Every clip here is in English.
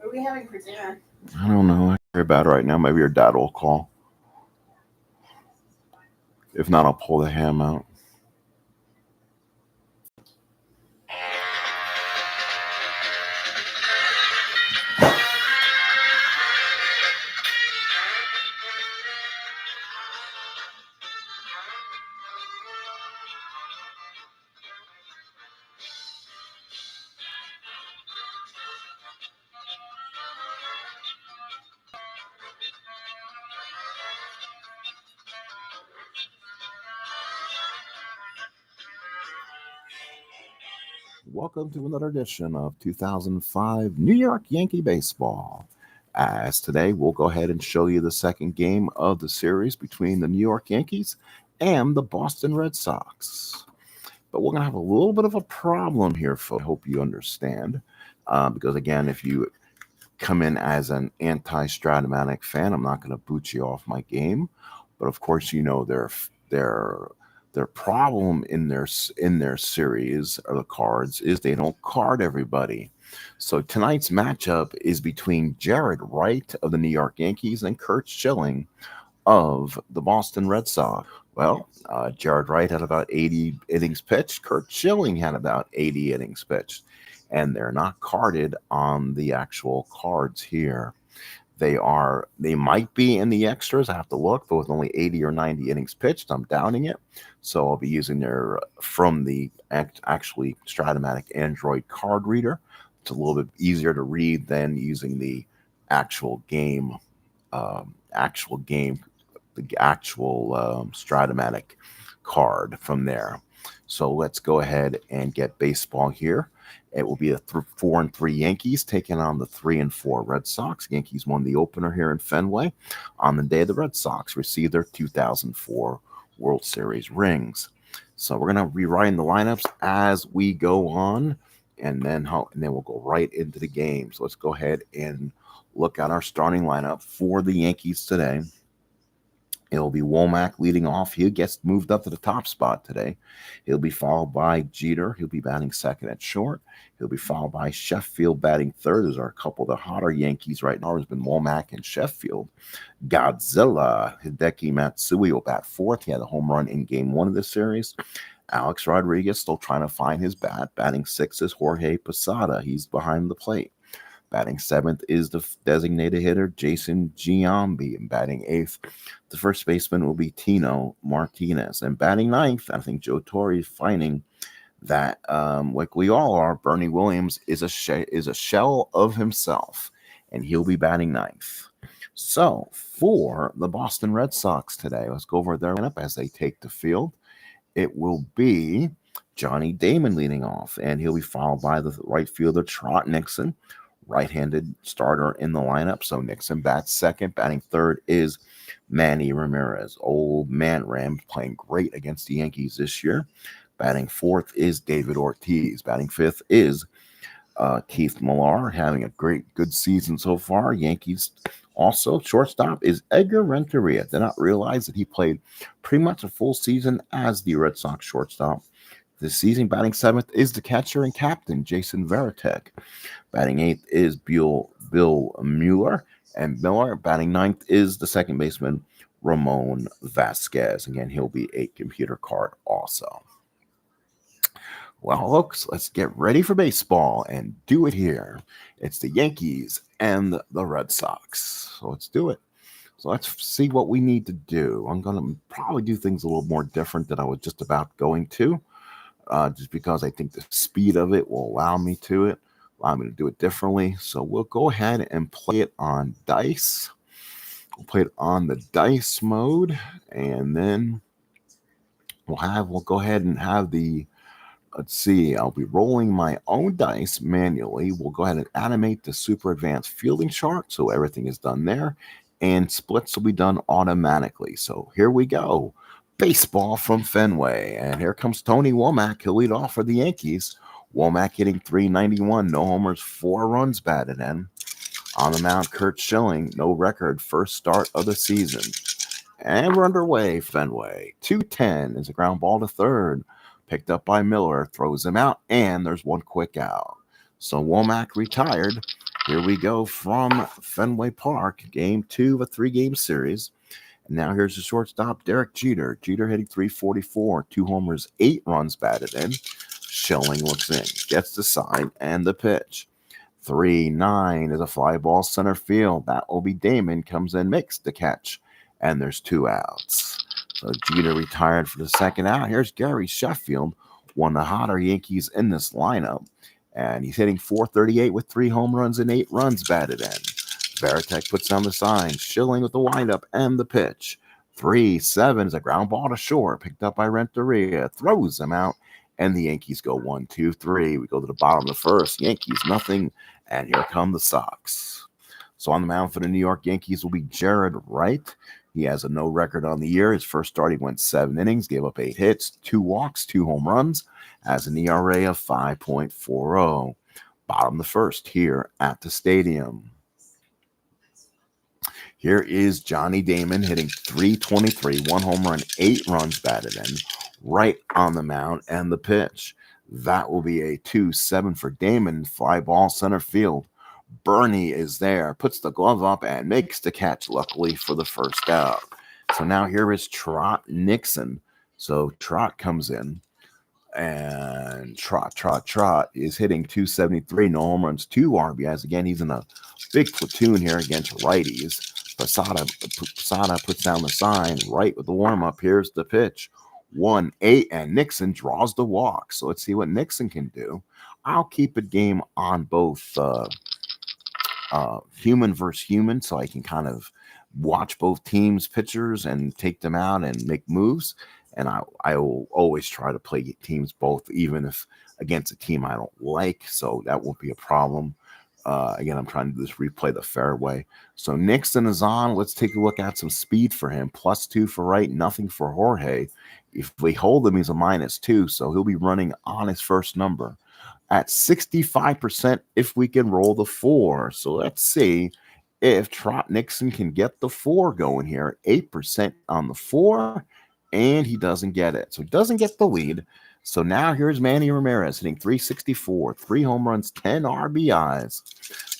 are we having for dinner? I don't know. I hear about it right now. Maybe your dad will call. If not, I'll pull the ham out. Welcome to another edition of 2005 New York Yankee Baseball. As today, we'll go ahead and show you the second game of the series between the New York Yankees and the Boston Red Sox. But we're going to have a little bit of a problem here, folks. I hope you understand. Because, again, if you come in as an anti-Stratomatic fan, I'm not going to boot you off my game. But, of course, you know their problem in their series or the cards is they don't card everybody. So tonight's matchup is between Jared Wright of the New York Yankees and Curt Schilling of the Boston Red Sox. Well, Jared Wright had about 80 innings pitched. Curt Schilling had about 80 innings pitched. And they're not carded on the actual cards here. They might be in the extras. I have to look, but with only 80 or 90 innings pitched, I'm doubting it. So I'll be using their from the actually Stratomatic Android card reader. It's a little bit easier to read than using the actual game, the actual Stratomatic card from there. So let's go ahead and get baseball here. It will be a 4-3 Yankees taking on the 3-4 Red Sox. Yankees won the opener here in Fenway on the day the Red Sox received their 2004 World Series rings. So we're going to rewrite the lineups as we go on, and then we'll go right into the game. So let's go ahead and look at our starting lineup for the Yankees today. It'll be Womack leading off. He gets moved up to the top spot today. He'll be followed by Jeter. He'll be batting second at short. He'll be followed by Sheffield batting third. Those are a couple of the hotter Yankees right now. There's been Womack and Sheffield. Godzilla Hideki Matsui will bat fourth. He had a home run in game one of the series. Alex Rodriguez still trying to find his bat. Batting sixth is Jorge Posada. He's behind the plate. Batting seventh is the designated hitter, Jason Giambi. And batting eighth, the first baseman will be Tino Martinez. And batting ninth, I think Joe Torre is finding that, like we all are, Bernie Williams is a shell of himself. And he'll be batting ninth. So, for the Boston Red Sox today, let's go over their lineup as they take the field. It will be Johnny Damon leading off, and he'll be followed by the right fielder, Trot Nixon. Right-handed starter in the lineup. So Nixon bats second. Batting third is Manny Ramirez. Old man Ram playing great against the Yankees this year. Batting fourth is David Ortiz. Batting fifth is Keith Millar, having a good season so far. Yankees also, shortstop is Edgar Renteria. Did not realize that he played pretty much a full season as the Red Sox shortstop this season. Batting seventh is the catcher and captain, Jason Varitek. Batting eighth is Bill Mueller. And Miller, batting ninth, is the second baseman, Ramon Vasquez. Again, he'll be a computer card also. Well, folks, let's get ready for baseball and do it here. It's the Yankees and the Red Sox. So let's do it. So let's see what we need to do. I'm going to probably do things a little more different than I was just about going to. Just because I think the speed of it will allow me to do it differently. So we'll go ahead and play it on dice. We'll play it on the dice mode, and then we'll go ahead and have let's see, I'll be rolling my own dice manually. We'll go ahead and animate the super advanced fielding chart, so everything is done there, and splits will be done automatically. So here we go. Baseball from Fenway. And here comes Tony Womack. He'll lead off for the Yankees. Womack hitting .391. No homers, 4 runs batted in. On the mound, Curt Schilling. No record. First start of the season. And we're underway, Fenway. 2-10 is a ground ball to third. Picked up by Miller. Throws him out. And there's one quick out. So Womack retired. Here we go from Fenway Park, game 2 of a 3-game series. And now here's the shortstop, Derek Jeter. Jeter hitting 344, 2 homers, 8 runs batted in. Schilling looks in, gets the sign and the pitch. 3-9 is a fly ball center field. That will be Damon, comes in, makes the catch. And there's 2 outs. So Jeter retired for the second out. Here's Gary Sheffield, one of the hotter Yankees in this lineup. And he's hitting 438 with 3 home runs and 8 runs batted in. Veritek puts down the sign. Schilling with the windup and the pitch. 3-7 is a ground ball to short, picked up by Renteria. Throws him out, and the Yankees go 1-2-3. We go to the bottom of the first. Yankees nothing, and here come the Sox. So on the mound for the New York Yankees will be Jared Wright. He has a no record on the year. His first start, he went 7 innings, gave up 8 hits, 2 walks, 2 home runs, has an ERA of 5.40. Bottom of the first here at the stadium. Here is Johnny Damon hitting 323, 1 home run, 8 runs batted in, right on the mound and the pitch. That will be a 2-7 for Damon, fly ball center field. Bernie is there, puts the glove up and makes the catch, luckily for the first out. So now here is Trot Nixon. So Trot comes in, and Trot is hitting 273, no home runs, 2 RBIs. Again, he's in a big platoon here against righties. Posada puts down the sign, right with the warm-up. Here's the pitch. 1-8, and Nixon draws the walk. So let's see what Nixon can do. I'll keep a game on both human versus human, so I can kind of watch both teams' pitchers and take them out and make moves. And I will always try to play teams both, even if against a team I don't like. So that won't be a problem. Again, I'm trying to just replay the fairway. So Nixon is on. Let's take a look at some speed for him. +2 for Wright, nothing for Jorge. If we hold him, he's a -2, so he'll be running on his first number. At 65% if we can roll the 4. So let's see if Trot Nixon can get the 4 going here. 8% on the 4, and he doesn't get it. So he doesn't get the lead. So now here's Manny Ramirez hitting 364, 3 home runs, 10 RBIs.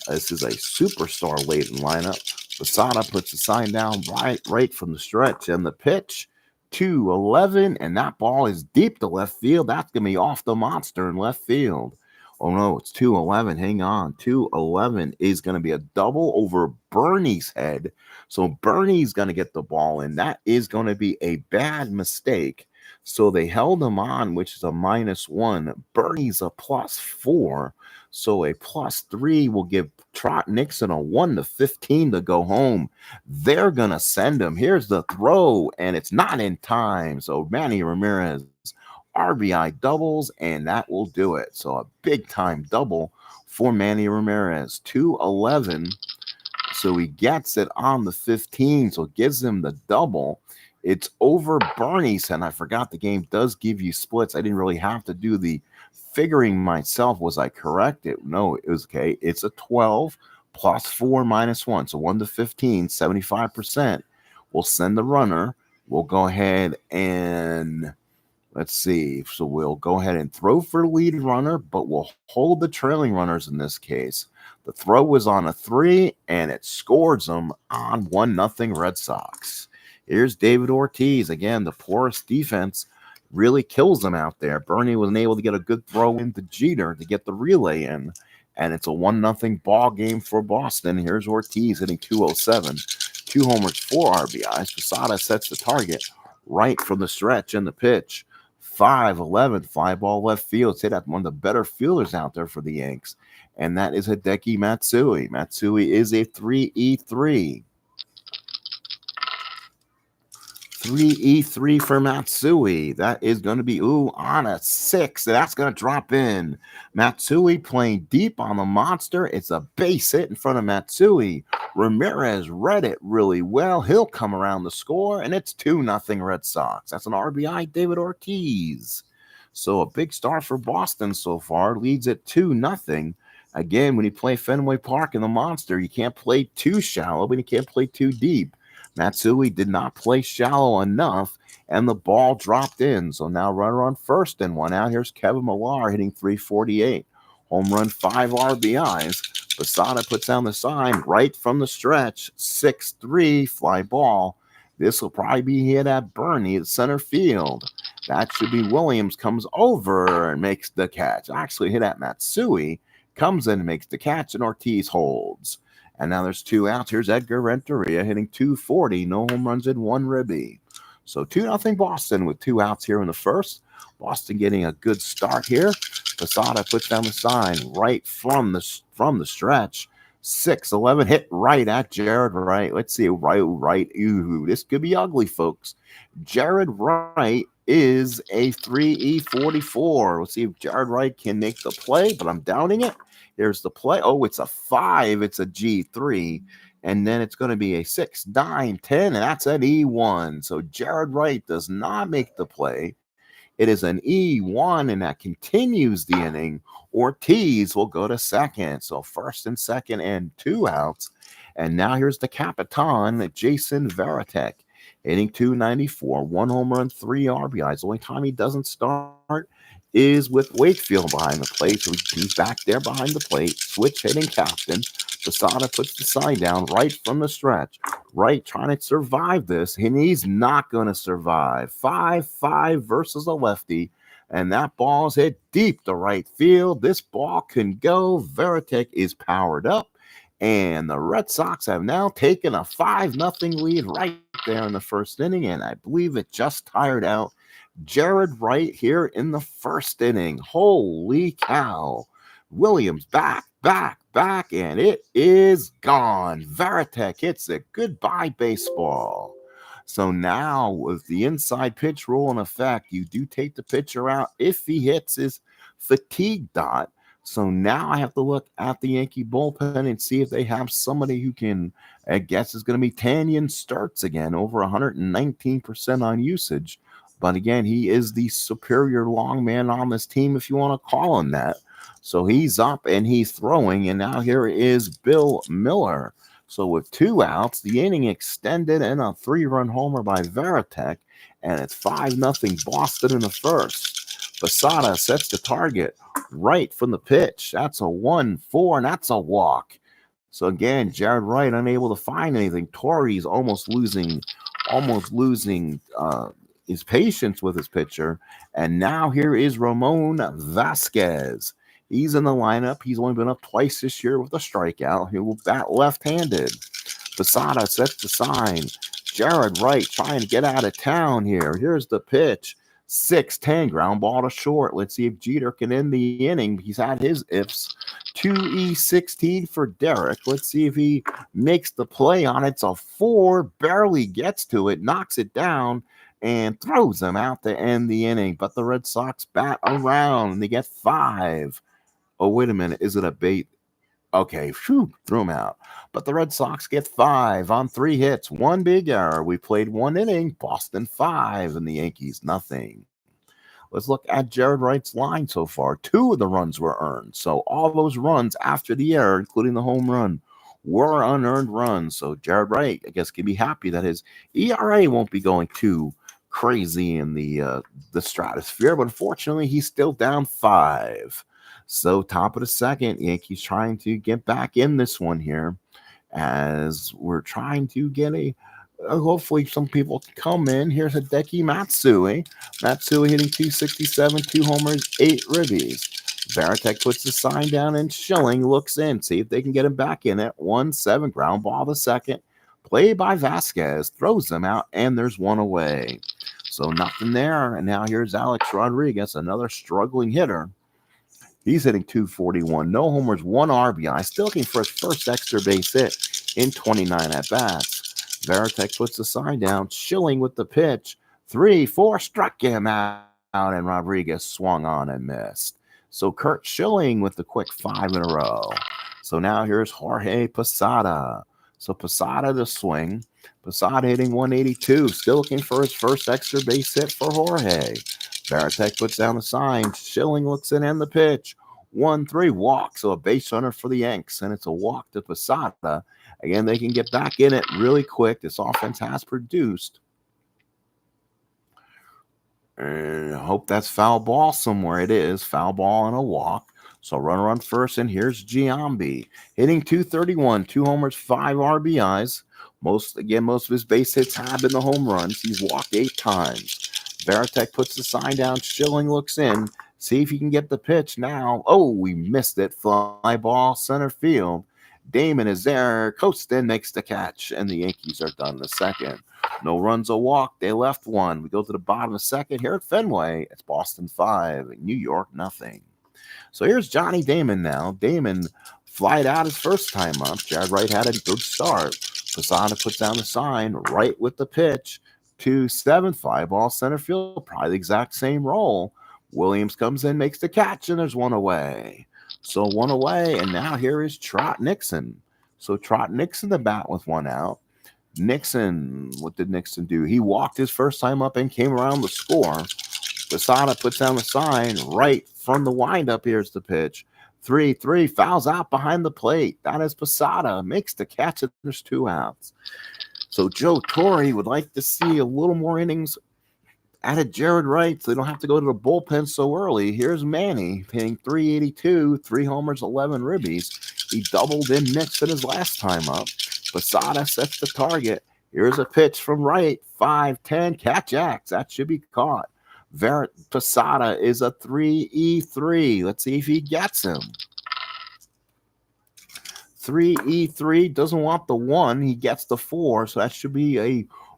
This is a superstar laden lineup. Posada puts the sign down right from the stretch, and the pitch. 2-11, and that ball is deep to left field. That's going to be off the monster in left field. Oh, no, it's 2-11. Hang on. 2-11 is going to be a double over Bernie's head. So Bernie's going to get the ball, and that is going to be a bad mistake. So they held him on, which is a -1. Bernie's a +4. So a +3 will give Trot Nixon a 1-15 to go home. They're going to send him. Here's the throw, and it's not in time. So Manny Ramirez RBI doubles, and that will do it. So a big-time double for Manny Ramirez. 2-11. So he gets it on the 15, so it gives him the double. It's over Bernie's, and I forgot the game does give you splits. I didn't really have to do the figuring myself. Was I correct? No, it was okay. It's a 12 +4 -1. So 1-15, 75%. We'll send the runner. We'll go ahead and let's see. So we'll go ahead and throw for the lead runner, but we'll hold the trailing runners in this case. The throw was on a 3, and it scores them on 1-0 Red Sox. Here's David Ortiz. Again, the porous defense really kills them out there. Bernie wasn't able to get a good throw into Jeter to get the relay in, and it's a 1-0 ball game for Boston. Here's Ortiz hitting 207, 2 homers, 4 RBIs. Posada sets the target right from the stretch and the pitch. 5-11, fly ball left field. Say that one of the better fielders out there for the Yanks, and that is Hideki Matsui. Matsui is a 3-3. 3-3 for Matsui. That is going to be, on a 6. That's going to drop in. Matsui playing deep on the monster. It's a base hit in front of Matsui. Ramirez read it really well. He'll come around the score, and it's 2-0 Red Sox. That's an RBI, David Ortiz. So a big start for Boston so far. Leads at 2-0. Again, when you play Fenway Park in the monster, you can't play too shallow, but you can't play too deep. Matsui did not play shallow enough, and the ball dropped in. So now runner on first and 1 out. Here's Kevin Millar hitting 348. home run, 5 RBIs. Posada puts down the sign right from the stretch, 6-3 fly ball. This will probably be hit at Bernie at center field. That should be Williams, comes over and makes the catch. Actually hit at Matsui, comes in and makes the catch, and Ortiz holds. And now there's 2 outs. Here's Edgar Renteria hitting .240, no home runs in 1 ribby. So 2-0 Boston with 2 outs here in the first. Boston getting a good start here. Posada puts down the sign right from the stretch. 6-11 hit right at Jared Wright. Let's see, Wright. Ooh, this could be ugly, folks. Jared Wright is a 3E44. Let's see if Jared Wright can make the play, but I'm doubting it. There's the play. Oh, it's a 5. It's a G3. And then it's going to be a 6, 9, 10, and that's an E1. So Jared Wright does not make the play. It is an E1, and that continues the inning. Ortiz will go to second. So first and second and 2 outs. And now here's the Capitan, Jason Varitek, hitting .294, 1 home run, 3 RBIs. The only time he doesn't start is with Wakefield behind the plate. So he's back there behind the plate. Switch hitting captain. Posada puts the sign down right from the stretch. Wright trying to survive this, and he's not going to survive. 5-5 versus a lefty, and that ball's hit deep to right field. This ball can go. Varitek is powered up, and the Red Sox have now taken a 5-0 lead right there in the first inning, and I believe it just tired out Jared Wright here in the first inning. Holy cow. Williams back, and it is gone. Varitek hits it. Goodbye, baseball. So now, with the inside pitch rule in effect, you do take the pitcher out if he hits his fatigue dot. So now I have to look at the Yankee bullpen and see if they have somebody who can, I guess is going to be Tanyan Sturtz again, over 119% on usage. But again, he is the superior long man on this team, if you want to call him that. So he's up and he's throwing, and now here is Bill Miller. So with 2 outs, the inning extended and a 3-run homer by Varitek, and it's 5-0 Boston in the first. Posada sets the target right from the pitch. That's a 1-4, and that's a walk. So again, Jared Wright unable to find anything. Torrey's almost losing his patience with his pitcher. And now here is Ramon Vasquez. He's in the lineup. He's only been up twice this year with a strikeout. He will bat left-handed. Posada sets the sign. Jared Wright trying to get out of town here. Here's the pitch. 6-10, ground ball to short. Let's see if Jeter can end the inning. He's had his ifs. 2E16 for Derek. Let's see if he makes the play on it. It's a 4, barely gets to it, knocks it down, and throws him out to end the inning. But the Red Sox bat around, and they get 5. Oh, wait a minute. Is it a bait? Okay, threw him out. But the Red Sox get 5 on 3 hits. 1 big error. We played 1 inning. Boston 5 and the Yankees nothing. Let's look at Jared Wright's line so far. 2 of the runs were earned. So all those runs after the error, including the home run, were unearned runs. So Jared Wright, I guess, can be happy that his ERA won't be going too crazy in the stratosphere. But unfortunately, he's still down 5. So top of the second, Yankees trying to get back in this one here as we're trying to get hopefully some people can come in. Here's Hideki Matsui. Matsui hitting .267, 2 homers, 8 ribbies. Varitek puts the sign down and Schilling looks in. See if they can get him back in at 1-7. Ground ball to second. Play by Vasquez. Throws them out and there's 1 away. So nothing there. And now here's Alex Rodriguez, another struggling hitter. He's hitting .241, no homers, 1 RBI, still looking for his first extra base hit in 29 at-bats. Varitek puts the sign down, Schilling with the pitch, 3-4, struck him out, and Rodriguez swung on and missed. So Curt Schilling with the quick 5 in a row. So now here's Jorge Posada. So Posada to swing. Posada hitting .182, still looking for his first extra base hit for Jorge. Varitek puts down the sign. Schilling looks in and the pitch. 1-3 walk. So a base runner for the Yanks, and it's a walk to Posada. Again, they can get back in it really quick. This offense has produced. And I hope that's foul ball somewhere. It is foul ball and a walk. So runner on first, and here's Giambi hitting 231, 2 homers, 5 RBIs. Most of his base hits have been the home runs. He's walked 8 times. Varitek puts the sign down. Schilling looks in. See if he can get the pitch now. Oh, we missed it. Fly ball center field. Damon is there. Costin makes the catch, and the Yankees are done in the second. No runs, a walk. They left one. We go to the bottom of the second here at Fenway. It's Boston 5, New York nothing. So here's Johnny Damon now. Damon flied out his first time up. Jared Wright had a good start. Posada puts down the sign. Wright with the pitch. 2-7, fly ball center field. Probably the exact same role. Williams comes in, makes the catch, and there's one away. So one away, and now here is Trot Nixon. So Trot Nixon the bat with one out. Nixon, what did Nixon do? He walked his first time up and came around the score. Posada puts down the sign. Right from the windup, here's the pitch. 3-3, fouls out behind the plate. That is Posada. Makes the catch, and there's 2 outs. So Joe Torre would like to see a little more innings out of Jared Wright, so they don't have to go to the bullpen so early. Here's Manny hitting 382, 3 homers, 11 ribbies. He doubled in Nixon his last time up. Posada sets the target. Here's a pitch from Wright, 5-10, catch X. That should be caught. Posada is a 3-3. Let's see if he gets him. 3-3, doesn't want the 1. He gets the 4, so that should be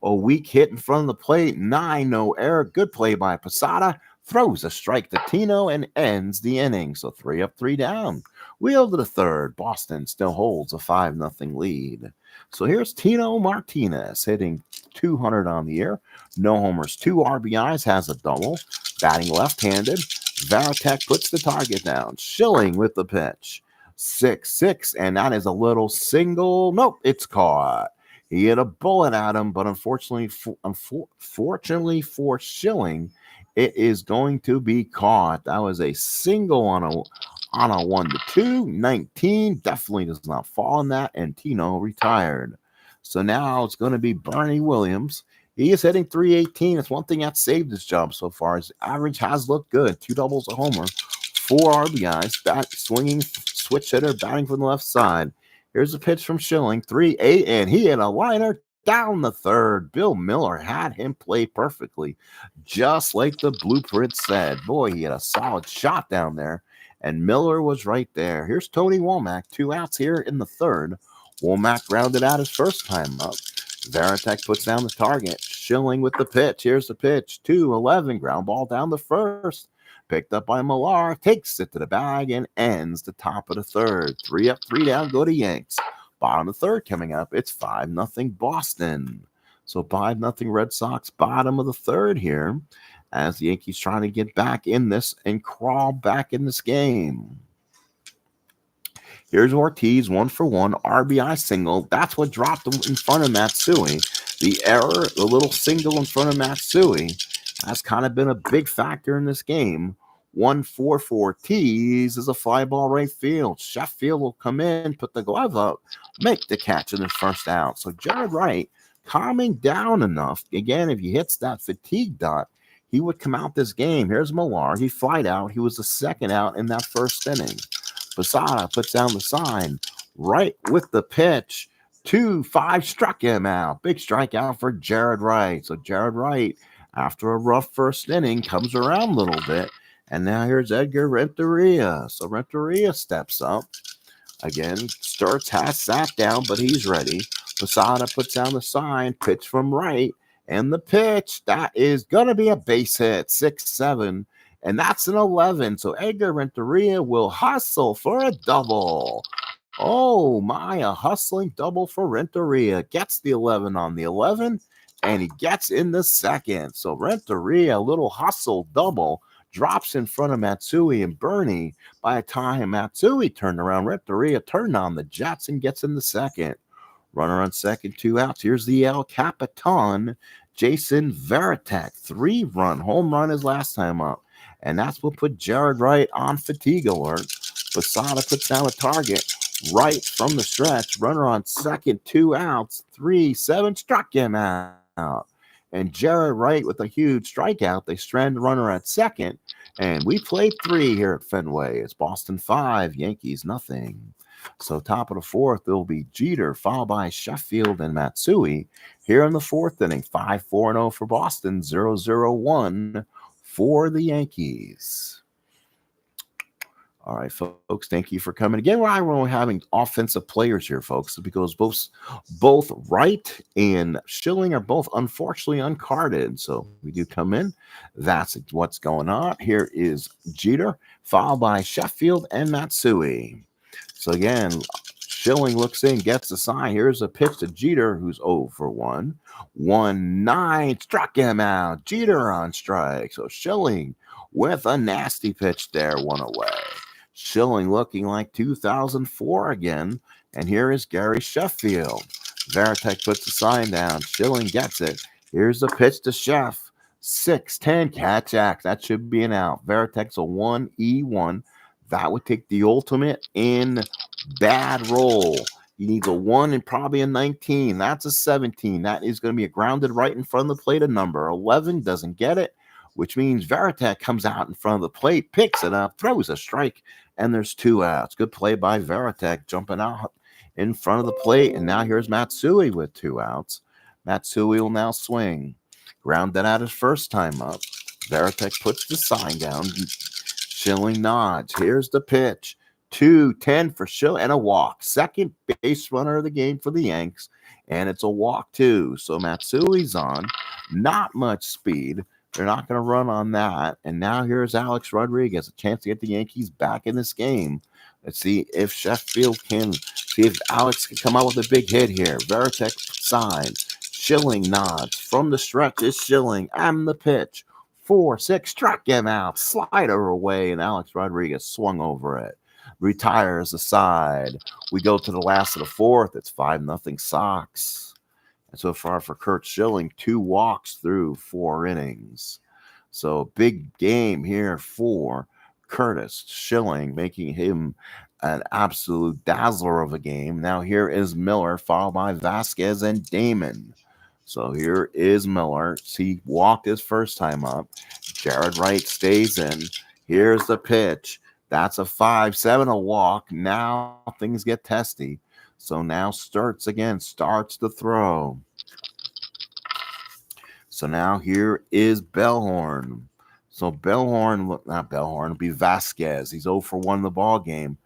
a weak hit in front of the plate. 9, no error. Good play by Posada. Throws a strike to Tino and ends the inning. So 3 up, 3 down. Wheel to the third. Boston still holds a 5-0 lead. So here's Tino Martinez hitting 200 on the year. No homers, 2 RBIs, has a double. Batting left-handed. Varitek puts the target down. Schilling with the pitch. 6-6, and that is a little single. Nope, it's caught. He hit a bullet at him, but unfortunately for Schilling, it is going to be caught. That was a single on a 1-2. 19 definitely does not fall in that, and Tino retired. So now it's going to be Bernie Williams. He is hitting 318. It's one thing that saved his job so far. His average has looked good. 2 doubles, a homer, 4 RBIs. Swinging switch hitter, batting from the left side. Here's a pitch from Schilling, 3-8, and he hit a liner down the third. Bill Miller had him play perfectly, just like the blueprint said. Boy, he had a solid shot down there, and Miller was right there. Here's Tony Womack, 2 outs here in the third. Womack rounded out his first time up. Varitek puts down the target. Schilling with the pitch. Here's the pitch, 2-11, ground ball down the first. Picked up by Millar, takes it to the bag, and ends the top of the third. 3 up, 3 down, go to Yanks. Bottom of the third coming up. It's 5-0 Boston. So 5-0 Red Sox, bottom of the third here, as the Yankees trying to get back in this and crawl back in this game. Here's Ortiz, 1-for-1, RBI single. That's what dropped him in front of Matsui. The error, the little single in front of Matsui, has kind of been a big factor in this game. 1-4 for Ortiz is a fly ball right field. Sheffield will come in, put the glove up, make the catch in his first out. So Jared Wright calming down enough. Again, if he hits that fatigue dot, he would come out this game. Here's Millar. He flied out. He was the second out in that first inning. Posada puts down the sign. Wright with the pitch. 2-5 struck him out. Big strikeout for Jared Wright. So Jared Wright, after a rough first inning, comes around a little bit. And now here's Edgar Renteria. So Renteria steps up. Again, Sturts has sat down, but he's ready. Posada puts down the sign. Pitch from Wright. And the pitch, that is going to be a base hit. 6-7. And that's an 11. So Edgar Renteria will hustle for a double. Oh, my, a hustling double for Renteria. Gets the 11 on the 11. And he gets in the second. So Renteria, a little hustle double, drops in front of Matsui and Bernie. By the time Matsui turned around, Renteria turned on the Jets and gets in the second. Runner on second, 2 outs. Here's the El Capitan, Jason Varitek. 3-run home run his last time up. And that's what put Jared Wright on fatigue alert. Posada puts down a target. Right from the stretch. Runner on second, 2 outs. 3-7 struck him out. and Jared Wright with a huge strikeout. They strand the runner at second, and we played 3 here at Fenway. It's Boston 5, Yankees nothing. So top of the fourth, there'll be Jeter, followed by Sheffield and Matsui. Here in the fourth inning, 5-4-0 for Boston, 0-0-1 for the Yankees. All right, folks, thank you for coming. Again, we're having offensive players here, folks, because both Wright and Schilling are both unfortunately uncarded. So we do come in. That's what's going on. Here is Jeter, followed by Sheffield and Matsui. So again, Schilling looks in, gets the sign. Here's a pitch to Jeter, who's 0 for 1. 1-9, struck him out. Jeter on strike. So Schilling with a nasty pitch there, 1 away. Schilling looking like 2004 again. And here is Gary Sheffield. Varitek puts the sign down. Schilling gets it. Here's the pitch to Sheff. 6-10 catch act. That should be an out. Varitek's a 1-E1. That would take the ultimate in bad roll. He needs a 1 and probably a 19. That's a 17. That is going to be a grounded right in front of the plate. A number 11 doesn't get it, which means Varitek comes out in front of the plate, picks it up, throws a strike, and there's 2 outs. Good play by Varitek, jumping out in front of the plate. And now here's Matsui with 2 outs. Matsui will now swing. Grounded out his first time up. Varitek puts the sign down. Schilling nods. Here's the pitch. 2-10 for Schilling and a walk. Second base runner of the game for the Yanks, and it's a walk too. So Matsui's on. Not much speed. They're not going to run on that. And now here's Alex Rodriguez, a chance to get the Yankees back in this game. Let's see if Sheffield can, see if Alex can come out with a big hit here. Varitek sign. Schilling nods. From the stretch is Schilling. And the pitch. 4-6, struck him out. Slider away, and Alex Rodriguez swung over it. Retires aside. We go to the last of the fourth. It's 5-0 Sox. And so far for Curt Schilling, 2 walks through 4 innings. So big game here for Curtis Schilling, making him an absolute dazzler of a game. Now here is Miller, followed by Vasquez and Damon. So here is Miller. He walked his first time up. Jared Wright stays in. Here's the pitch. That's a 5-7, a walk. Now things get testy. So now Sturts again starts the throw. So now here is Bellhorn. So not Bellhorn, it'll be Vasquez. He's 0 for 1 in the ball game.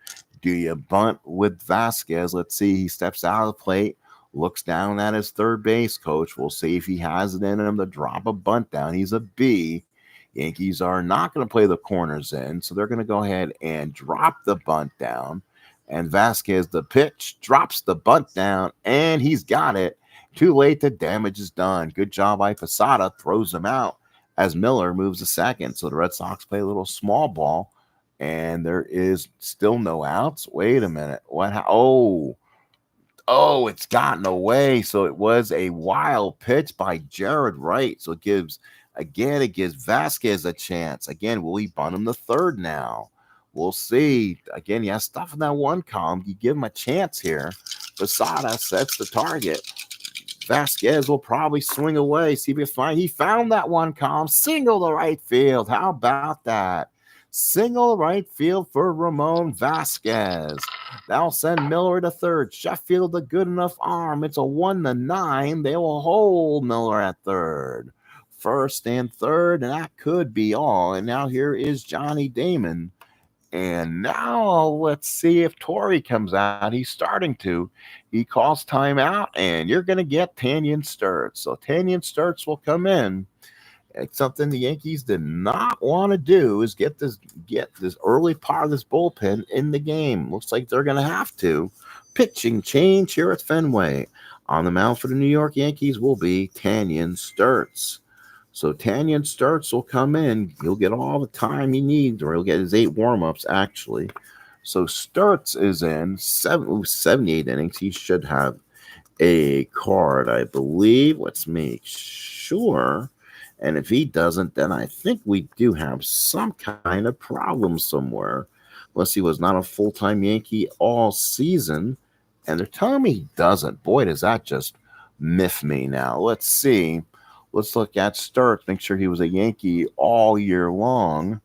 Do you bunt with Vasquez? Let's see. He steps out of the plate. Looks down at his third base coach. We'll see if he has it in him to drop a bunt down. He's a B. Yankees are not going to play the corners in, so they're going to go ahead and drop the bunt down. And Vasquez, the pitch, drops the bunt down, and he's got it. Too late, the damage is done. Good job by Posada, throws him out as Miller moves to second. So the Red Sox play a little small ball, and there is still no outs. Wait a minute. Oh, it's gotten away. So it was a wild pitch by Jared Wright. So it gives Vasquez a chance. Again, will he bunt him the third now? We'll see. Again, he has stuff in that one column. You give him a chance here. Posada sets the target. Vasquez will probably swing away. See if he find. He found that one column. Single to right field. How about that? Single right field for Ramon Vasquez. That'll send Miller to third. Sheffield a good enough arm. It's a 1-9. They will hold Miller at third. First and third, and that could be all. And now here is Johnny Damon. And now let's see if Torrey comes out. He's starting to. He calls timeout, and you're going to get Tanyan Sturts. So Tanyan Sturts will come in. It's something the Yankees did not want to do is get this early part of this bullpen in the game. Looks like they're going to have to. Pitching change here at Fenway. On the mound for the New York Yankees will be Tanyan Sturts. So Tanyan Sturts will come in. He'll get all the time he needs, or he'll get his 8 warm-ups, actually. So Sturts is in 78 innings. He should have a card, I believe. Let's make sure. And if he doesn't, then I think we do have some kind of problem somewhere. Unless he was not a full-time Yankee all season. And they're telling me he doesn't. Boy, does that just miff me now. Let's see. let's look at Sturts. Make sure he was a Yankee all year long.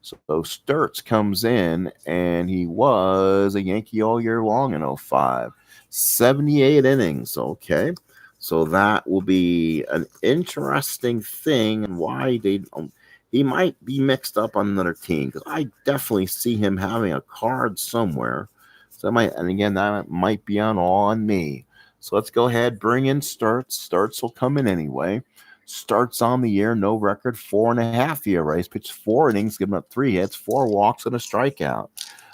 So Sturts comes in, and he was a Yankee all year long in '05. 78 innings. Okay. So that will be an interesting thing, and why he might be mixed up on another team, because I definitely see him having a card somewhere. So and again, that might be on me. So let's go ahead, bring in Sturts. Sturts will come in anyway. Starts on the year, no record, 4.5 ERA. He's pitched 4 innings, given up 3 hits, 4 walks, and a strikeout.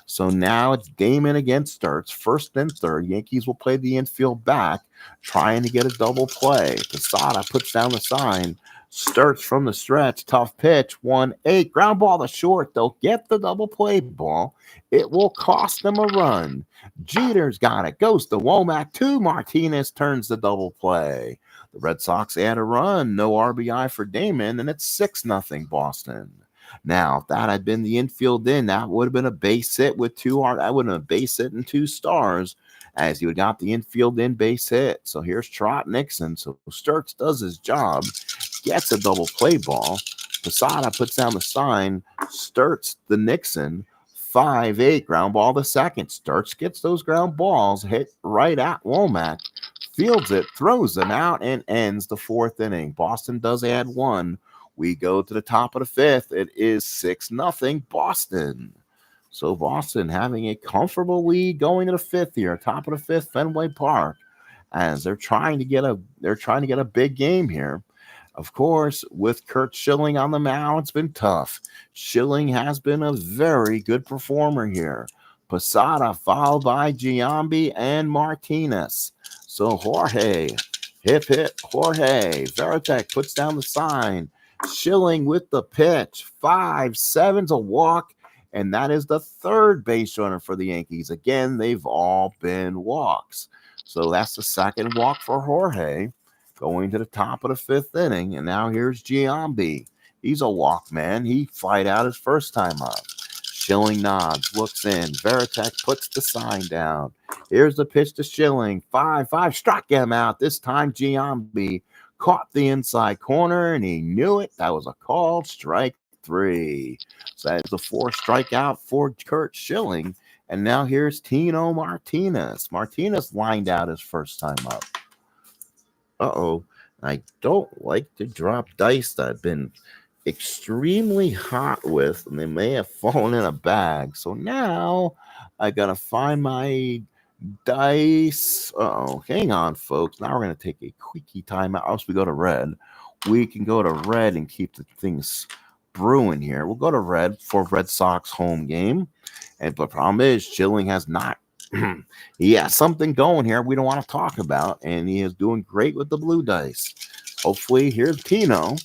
So now it's Damon against Sturts, first and third. Yankees will play the infield back, trying to get a double play. Posada puts down the sign. Sturts from the stretch, tough pitch, 1-8. Ground ball to short. They'll get the double play ball. It will cost them a run. Jeter's got it. Goes to Womack. 2. Martinez turns the double play. The Red Sox add a run. No RBI for Damon, and it's 6-0 Boston. Now, if that had been the infield in, that would have been a base hit with 2 R. That would have been a base hit and 2 stars, as you would got the infield in base hit. So here's Trot Nixon. So Sturts does his job, gets a double play ball. Posada puts down the sign. Sturts the Nixon. 5-8 ground ball to second. Sturts gets those ground balls, hit right at Womack, fields it, throws them out, and ends the 4th inning. Boston does add 1. We go to the top of the 5th. It is 6-0 Boston. So Boston having a comfortable lead going to the 5th here, top of the 5th, Fenway Park, as they're trying to get a big game here. Of course, with Curt Schilling on the mound, it's been tough. Schilling has been a very good performer here. Posada followed by Giambi and Martinez. So Jorge, hip, Jorge. Veritek puts down the sign. Schilling with the pitch. 5-7's a walk, and that is the 3rd base runner for the Yankees. Again, they've all been walks. So that's the 2nd walk for Jorge, going to the top of the 5th inning. And now here's Giambi. He's a walk man. He flied out his first time up. Schilling nods, looks in. Veritek puts the sign down. Here's the pitch to Schilling. 5-5, struck him out. This time Giambi caught the inside corner, and he knew it. That was a called strike 3. So that's the 4th strikeout for Curt Schilling. And now here's Tino Martinez. Martinez lined out his first time up. I don't like to drop dice that I've been extremely hot with, and they may have fallen in a bag. So now I gotta find my dice. Hang on, folks. Now we're gonna take a quickie timeout. Else we go to red. We can go to red and keep the things brewing here. We'll go to red for Red Sox home game. And the problem is Schilling has not. He has something going here we don't want to talk about, and he is doing great with the blue dice. Hopefully, here's Tino.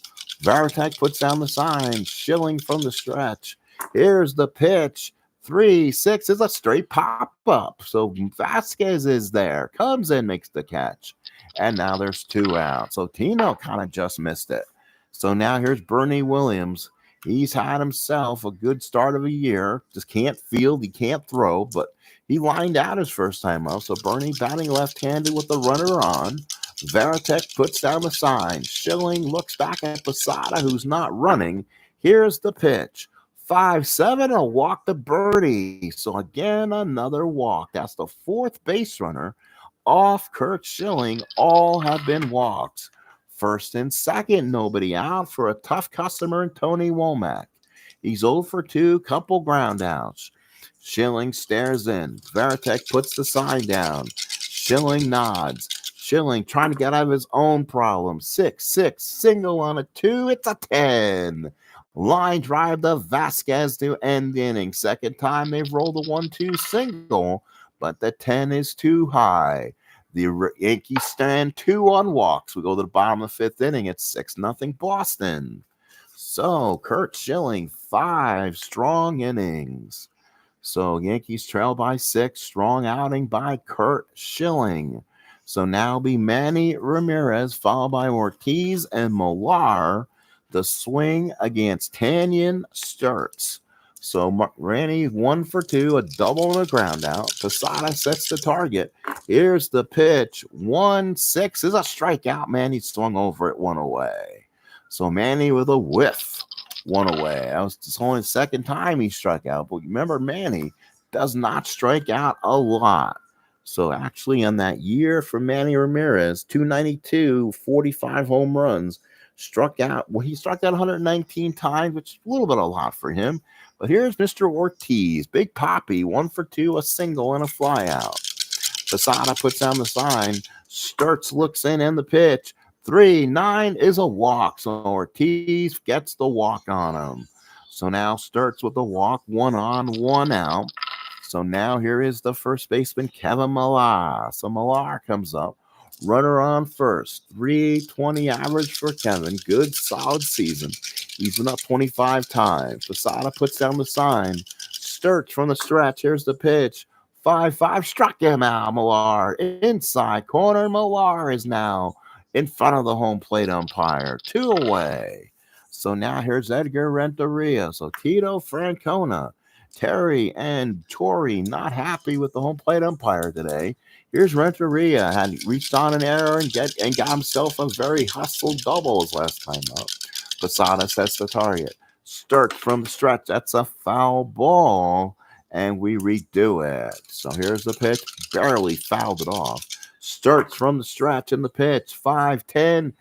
Veritek puts down the sign. Schilling from the stretch. Here's the pitch. 3-6 is a straight pop-up. So Vasquez is there. Comes in, makes the catch. And now there's 2 out. So Tino kind of just missed it. So now here's Bernie Williams. He's had himself a good start of a year. Just can't field. He can't throw, but he lined out his first time up. So Bernie batting left-handed with the runner on. Veritek puts down the sign. Schilling looks back at Posada, who's not running. Here's the pitch. 5-7, a walk to Bernie. So again, another walk. That's the 4th base runner off Curt Schilling. All have been walks. First and second, nobody out for a tough customer in Tony Womack. He's 0 for 2, couple ground outs. Schilling stares in. Veritek puts the sign down. Schilling nods. Schilling trying to get out of his own problem. 6-6, single on a 2. It's a 10. Line drive to Vasquez to end the inning. Second time they've rolled a 1-2 single, but the 10 is too high. The Yankees stand 2 on walks. We go to the bottom of the 5th inning. It's 6-0 Boston. So Curt Schilling, 5 strong innings. So Yankees trail by 6. Strong outing by Curt Schilling. So now it'll be Manny Ramirez, followed by Ortiz and Millar. The swing against Tanyan Sturts. So Randy 1 for 2, a double and a ground out. Posada sets the target. Here's the pitch. 1-6 is a strikeout. Manny swung over it, one away. So Manny with a whiff, one away. That was only the second time he struck out. But remember, Manny does not strike out a lot. So actually, on that year for Manny Ramirez, 292, 45 home runs, struck out. Well, he struck out 119 times, which is a little bit a lot for him. But here's Mr. Ortiz, Big Poppy, 1 for 2, a single and a flyout. Posada puts down the sign. Sturts looks in and the pitch. 3-9 is a walk. So Ortiz gets the walk on him. So now Sturts with the walk, 1 on, 1 out. So now here is the first baseman, Kevin Millar. So Millar comes up. Runner on first. 320 average for Kevin. Good, solid season. He's been up 25 times. Posada puts down the sign. Sturts from the stretch. Here's the pitch. 5-5. Struck him out, Millar. Inside corner. Millar is now in front of the home plate umpire. 2 away. So now here's Edgar Renteria. So Tito Francona. Terry and Torrey not happy with the home plate umpire today. Here's Renteria, had reached on an error and got himself a very hustle double his last time up. Posada sets the target. Sturt from the stretch. That's a foul ball, and we redo it. So here's the pitch. Barely fouled it off. Sturts from the stretch in the pitch. 5-10.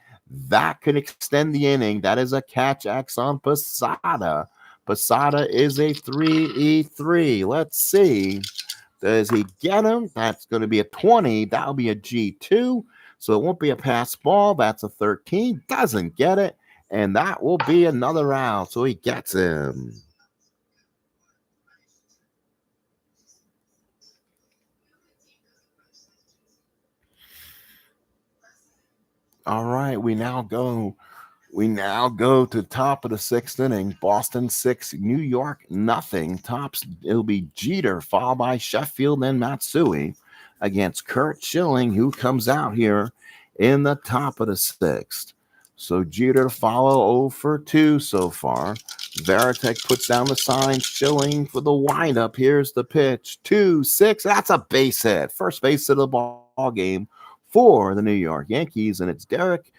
That could extend the inning. That is a catch X on Posada. Posada is a 3-3. Let's see. Does he get him? That's going to be a 20. That'll be a G2. So it won't be a pass ball. That's a 13. Doesn't get it. And that will be another out. So he gets him. All right. We now go to top of the 6th inning. Boston 6, New York nothing. Tops, it'll be Jeter, followed by Sheffield and Matsui against Curt Schilling, who comes out here in the top of the 6th. So Jeter to follow 0-for-2 so far. Varitek puts down the sign. Schilling for the windup. Here's the pitch. 2-6. That's a base hit. First base of the ball game for the New York Yankees, and it's Derek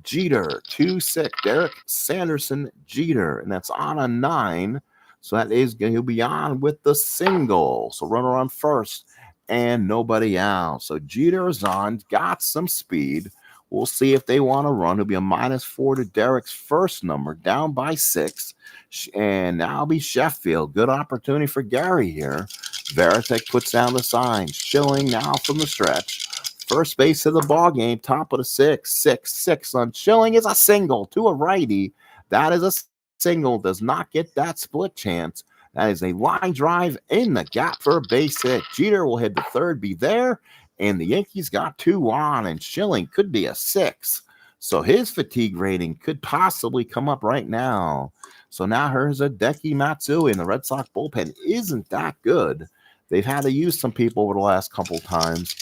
Jeter, 2-6. Derek Sanderson Jeter, and that's on a 9. So that is he'll be on with the single. So runner on first and nobody out. So Jeter is on, got some speed. We'll see if they want to run. It'll be a -4 to Derek's first number, down by 6. And now it'll be Sheffield. Good opportunity for Gary here. Varitek puts down the sign. Schilling now from the stretch. First base of the ball game, top of the 6. 6-6 on Schilling is a single to a righty. That is a single. Does not get that split chance. That is a line drive in the gap for a base hit. Jeter will hit the third, be there, and the Yankees got 2 on, and Schilling could be a 6. So his fatigue rating could possibly come up right now. So now here's a Hideki Matsui, and the Red Sox bullpen isn't that good. They've had to use some people over the last couple times,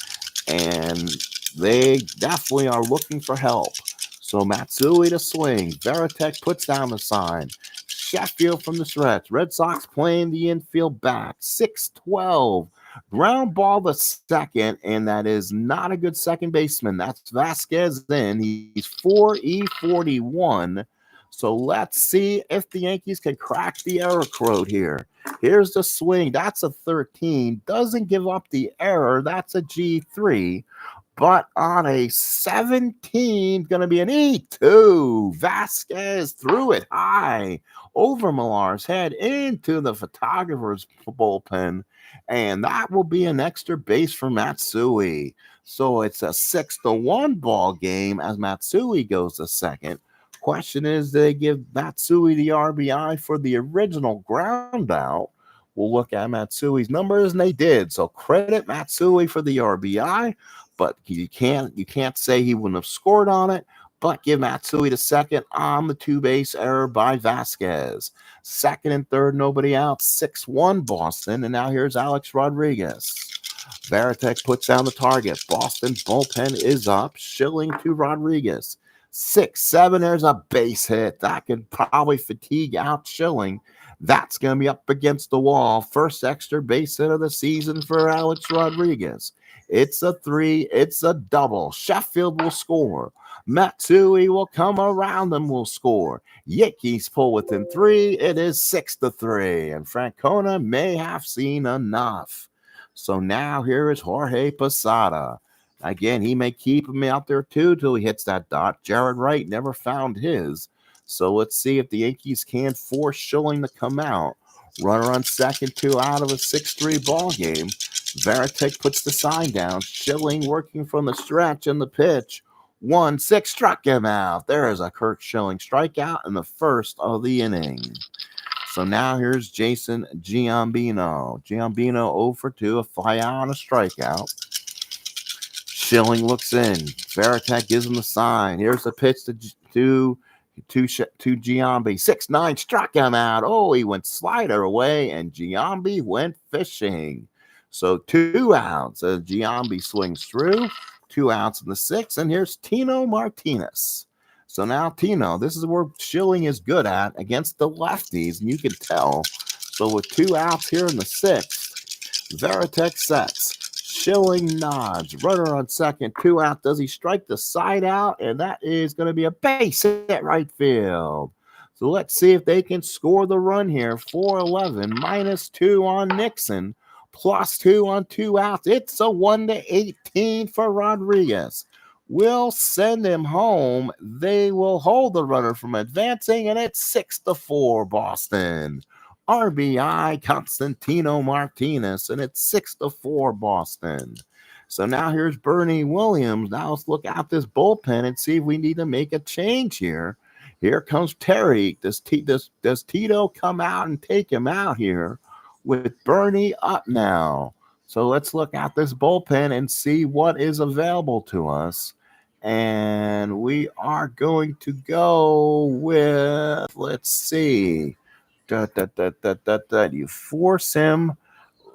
and they definitely are looking for help. So Matsui to swing. Varitek puts down the sign. Sheffield from the stretch. Red Sox playing the infield back. 6-12. Ground ball the second, and that is not a good second baseman. That's Vasquez in. He's 4E41. So let's see if the Yankees can crack the error code here. Here's the swing. That's a 13. Doesn't give up the error. That's a G3. But on a 17, going to be an E2. Vasquez threw it high over Millar's head into the photographer's bullpen. And that will be an extra base for Matsui. So it's a 6-1 ball game as Matsui goes to second. Question is, do they give Matsui the RBI for the original ground out? We'll look at Matsui's numbers, and they did. So credit Matsui for the RBI, but you can't say he wouldn't have scored on it. But give Matsui the second on the 2-base error by Vasquez. Second and third, nobody out. 6-1 Boston, and now here's Alex Rodriguez. Varitek puts down the target. Boston's bullpen is up. Schilling to Rodriguez. 6-7, there's a base hit. That could probably fatigue out Schilling. That's going to be up against the wall. First extra base hit of the season for Alex Rodriguez. It's a 3. It's a double. Sheffield will score. Matsui will come around and will score. Yankees pull within 3. It is 6-3. And Francona may have seen enough. So now here is Jorge Posada. Again, he may keep him out there too till he hits that dot. Jared Wright never found his. So let's see if the Yankees can force Schilling to come out. Runner on second, 2 out of a 6-3 ball game. Varitek puts the sign down. Schilling working from the stretch and the pitch. 1-6 struck him out. There is a Kurt Schilling strikeout in the first of the inning. So now here's Jason Giambino. Giambino 0 for 2, a fly out and a strikeout. Schilling looks in. Varitek gives him the sign. Here's the pitch to Giambi. 6-9 struck him out. Oh, he went slider away, and Giambi went fishing. So 2 outs. Giambi swings through. 2 outs in the 6th, and here's Tino Martinez. So now Tino, this is where Schilling is good at against the lefties, and you can tell. So with 2 outs here in the 6th, Varitek sets. Schilling nods. Runner on second, 2 out. Does he strike the side out? And that is going to be a base hit right field. So let's see if they can score the run here. 4-11, -2 on Nixon, +2 on 2 outs. It's a 1-18 for Rodriguez. We'll send him home. They will hold the runner from advancing, and it's 6-4 Boston. RBI Constantino Martinez, and it's 6-4 Boston. So now here's Bernie Williams. Now let's look at this bullpen and see if we need to make a change here. Here comes Terry. Does Tito come out and take him out here with Bernie up now? So let's look at this bullpen and see what is available to us. And we are going to go with, let's see. You force him.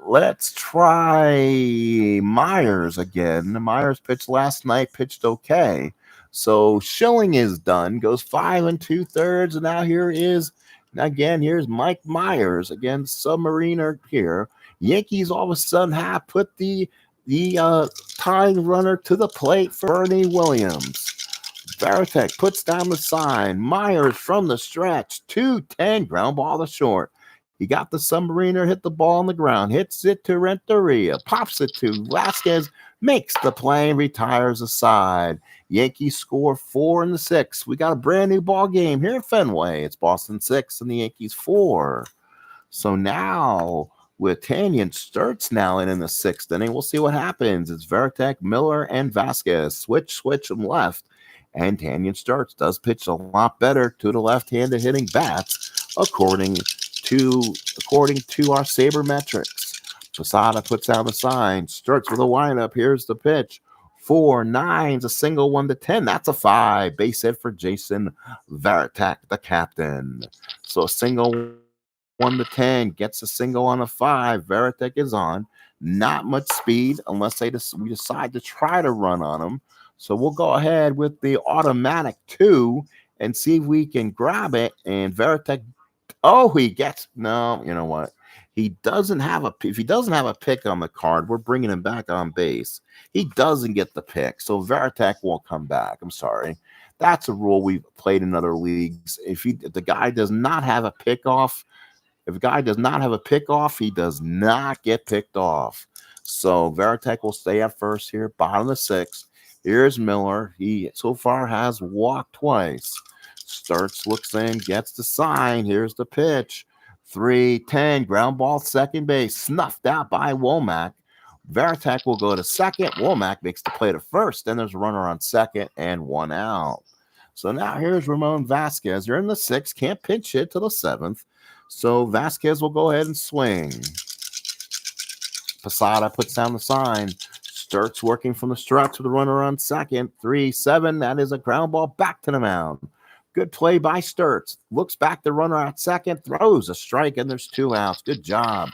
Let's try Myers again. Myers pitched last night, pitched okay. So Schilling is done, goes 5 2/3, and now here's Mike Myers again, Submariner here. Yankees all of a sudden have put the tying runner to the plate for Bernie Williams. Varitek puts down the sign. Myers from the stretch. 2-10. Ground ball to short. He got the Submariner, hit the ball on the ground. Hits it to Renteria. Pops it to Vasquez. Makes the play and retires aside. Yankees score 4 in the 6th. We got a brand new ball game here at Fenway. It's Boston 6 and the Yankees 4. So now with Tanyan Sturts now in the 6th inning, we'll see what happens. It's Varitek, Miller, and Vasquez. Switch them left. And Tanyan Sturts does pitch a lot better to the left-handed hitting bats, according to our sabermetrics. Posada puts out the sign. Sturts with a windup. Here's the pitch. 4-9's a single 1-10. That's a 5. Base hit for Jason Varitek, the captain. So a single 1-10 gets a single on a 5. Varitek is on. Not much speed unless we decide to try to run on him. So we'll go ahead with the automatic 2 and see if we can grab it. And Varitek, you know what? If he doesn't have a pick on the card, we're bringing him back on base. He doesn't get the pick, so Varitek won't come back. I'm sorry. That's a rule we've played in other leagues. If the guy does not have a pickoff, he does not get picked off. So Varitek will stay at first here, bottom of the 6th. Here's Miller. He so far has walked twice. Sturts looks in, gets the sign. Here's the pitch. 3-10, ground ball, second base, snuffed out by Womack. Varitek will go to second. Womack makes the play to first. Then there's a runner on second and 1 out. So now here's Ramon Vasquez. You're in the 6th, can't pinch hit to the 7th. So Vasquez will go ahead and swing. Posada puts down the sign. Sturts working from the stretch with the runner on second. 3-7. That is a ground ball back to the mound. Good play by Sturts. Looks back the runner at second. Throws a strike, and there's 2 outs. Good job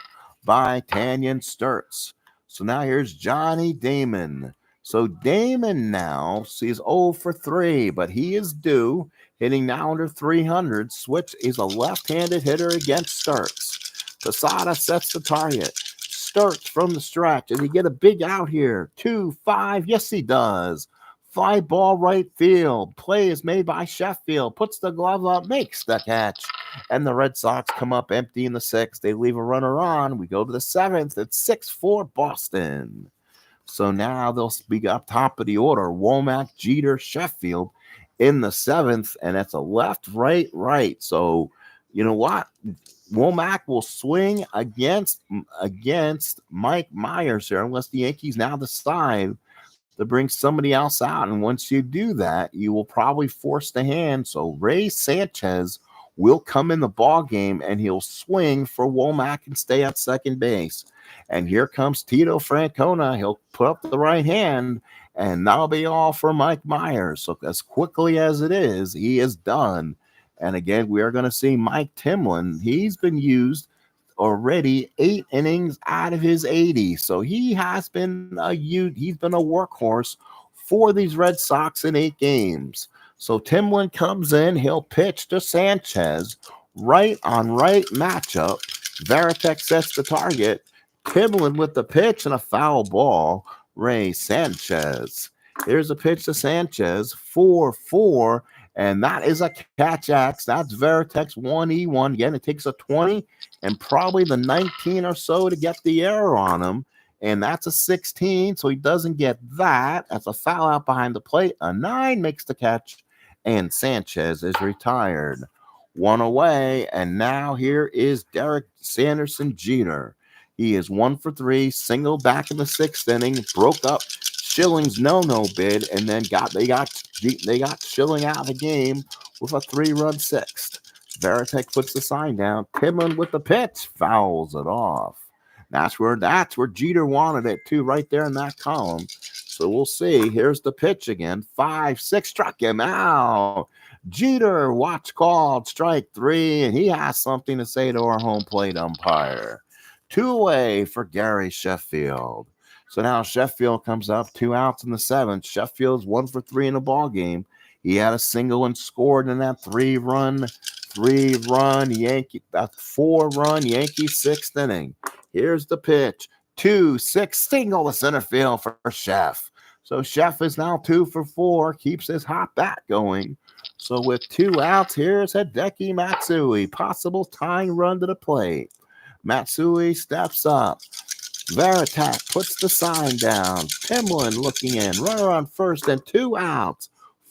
by Tanyan Sturts. So now here's Johnny Damon. So Damon now sees 0 for 3, but he is due, hitting now under 300. Switch is a left-handed hitter against Sturks. Posada sets the target. Sturks from the stretch. Does he get a big out here? 2-5. Yes, he does. Fly ball right field. Play is made by Sheffield. Puts the glove up, makes the catch. And the Red Sox come up empty in the sixth. They leave a runner on. We go to the seventh. It's 6-4 Boston. So now they'll be up top of the order. Womack, Jeter, Sheffield in the seventh. And that's a left, right, right. So you know what? Womack will swing against Mike Myers here, unless the Yankees now decide to bring somebody else out. And once you do that, you will probably force the hand. So Ray Sanchez will come in the ball game, and he'll swing for Womack and stay at second base. And here comes Tito Francona. He'll put up the right hand, and that'll be all for Mike Myers. So as quickly as it is, he is done. And again, we are going to see Mike Timlin. He's been used already 8 innings out of his 80. So he has been he's been a workhorse for these Red Sox in 8 games. So Timlin comes in, he'll pitch to Sanchez, right on right matchup. Varitek sets the target. Timlin with the pitch and a foul ball. Ray Sanchez. Here's a pitch to Sanchez, 4-4. And that is a catch axe. That's Varitek's 1E1. Again, it takes a 20 and probably the 19 or so to get the error on him. And that's a 16, so he doesn't get that. That's a foul out behind the plate. A 9 makes the catch, and Sanchez is retired. 1 away, and now here is Derek Sanderson Jeter. He is 1 for 3, single back in the 6th inning, broke up Schilling's no bid, and then they got Schilling out of the game with a 3-run 6th. Varitek puts the sign down. Timlin with the pitch fouls it off. That's where Jeter wanted it too, right there in that column. So we'll see. Here's the pitch again. 5-6, struck him out. Jeter, watch called, strike 3, and he has something to say to our home plate umpire. 2 away for Gary Sheffield. So now Sheffield comes up, 2 outs in the 7th. Sheffield's 1 for 3 in the ball game. He had a single and scored in that 4-run Yankee 6th inning. Here's the pitch. 2-6, single to center field for Sheff. So Sheff is now 2 for 4, keeps his hot bat going. So with 2 outs, here's Hideki Matsui. Possible tying run to the plate. Matsui steps up. Varitek puts the sign down. Timlin looking in. Runner on first and 2 outs.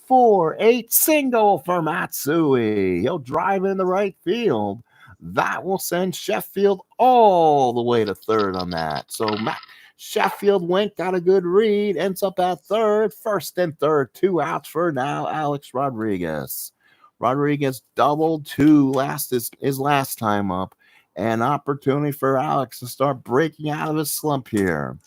4-8, single for Matsui. He'll drive in the right field. That will send Sheffield all the way to third on that. So Sheffield got a good read. Ends up at third. First and third. 2 outs for now Alex Rodriguez. Rodriguez doubled his last time up. An opportunity for Alex to start breaking out of his slump here.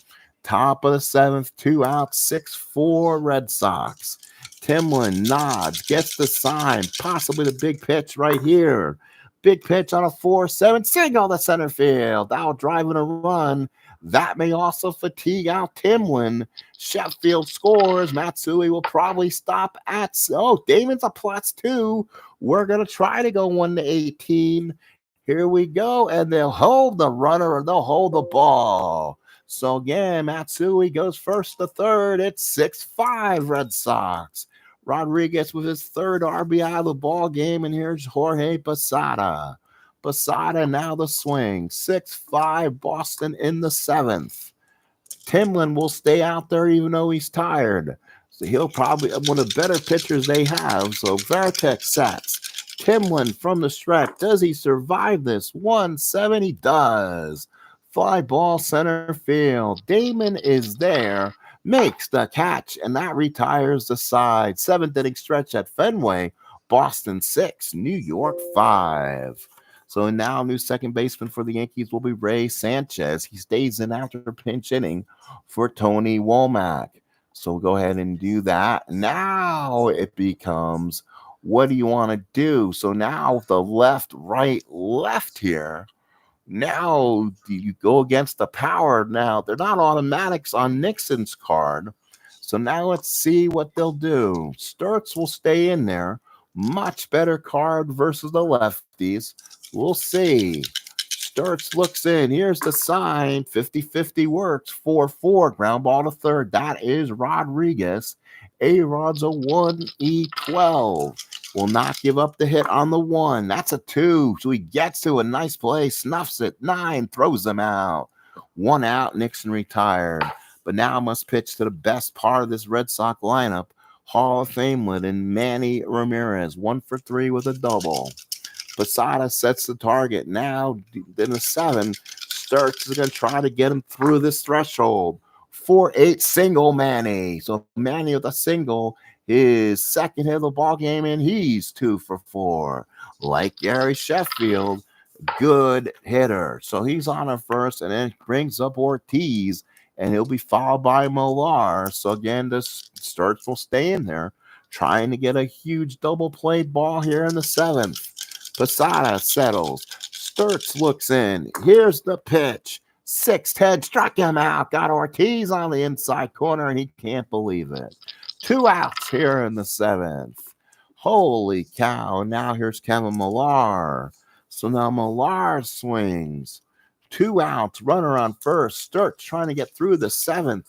Top of the 7th, 2 outs, 6-4 Red Sox. Timlin nods, gets the sign, possibly the big pitch right here. Big pitch on a 4-7, single to center field. That'll drive in a run. That may also fatigue out Timlin. Sheffield scores. Matsui will probably stop at. Damon's a +2. We're going to try to go 1-18. Here we go, and they'll hold the runner, or they'll hold the ball. So again, Matsui goes first to third. It's 6-5 Red Sox. Rodriguez with his 3rd RBI of the ball game, and here's Jorge Posada. Posada now the swing. 6-5 Boston in the 7th. Timlin will stay out there even though he's tired. So he'll probably one of the better pitchers they have. So Varitek sets. Timlin from the stretch. Does he survive this? 1-7, he does. Fly ball center field. Damon is there, makes the catch, and that retires the side. 7th inning stretch at Fenway. Boston 6, New York 5. So now new second baseman for the Yankees will be Ray Sanchez. He stays in after a pinch inning for Tony Womack. So we'll go ahead and do that. Now it becomes, what do you want to do? So now the left, right, left here. Now you go against the power. Now they're not automatics on Nixon's card. So now let's see what they'll do. Sturts will stay in there. Much better card versus the lefties. We'll see. Sturts looks in. Here's the sign. 50-50 works. 4-4. Ground ball to third. That is Rodriguez. A-Rod's a 1E12. Will not give up the hit on the 1. That's a 2. So he gets to a nice play. Snuffs it. 9. Throws them out. 1 out. Nixon retired. But now must pitch to the best part of this Red Sox lineup. Hall of Famelet and Manny Ramirez. 1 for 3 with a double. Posada sets the target. Now in the 7, Sturts is going to try to get him through this threshold. 4-8 single Manny. So Manny with a single, his second hit of the ball game, and he's 2 for 4. Like Gary Sheffield, good hitter. So he's on at first, and then brings up Ortiz, and he'll be followed by Millar. So again, the Sturts will stay in there, trying to get a huge double play ball here in the 7th. Posada settles. Sturts looks in. Here's the pitch. 6-10 struck him out. Got Ortiz on the inside corner, and he can't believe it. 2 outs here in the 7th. Holy cow. Now here's Kevin Millar. So now Millar swings. 2 outs. Runner on first. Sturts trying to get through the 7th.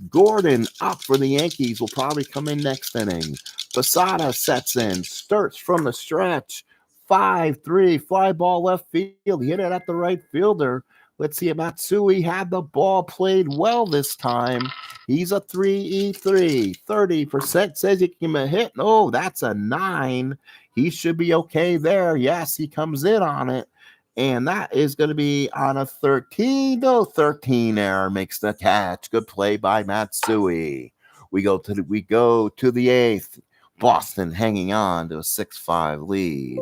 Gordon up for the Yankees will probably come in next inning. Posada sets in. Sturts from the stretch. 5-3 fly ball left field. He hit it at the right fielder. Let's see, Matsui had the ball played well this time. He's a 3-3. 30% says he can hit. Oh, that's a 9. He should be okay there. Yes, he comes in on it. And that is going to be on a 13. No, 13 error makes the catch. Good play by Matsui. We go to the 8th. Boston hanging on to a 6-5 lead.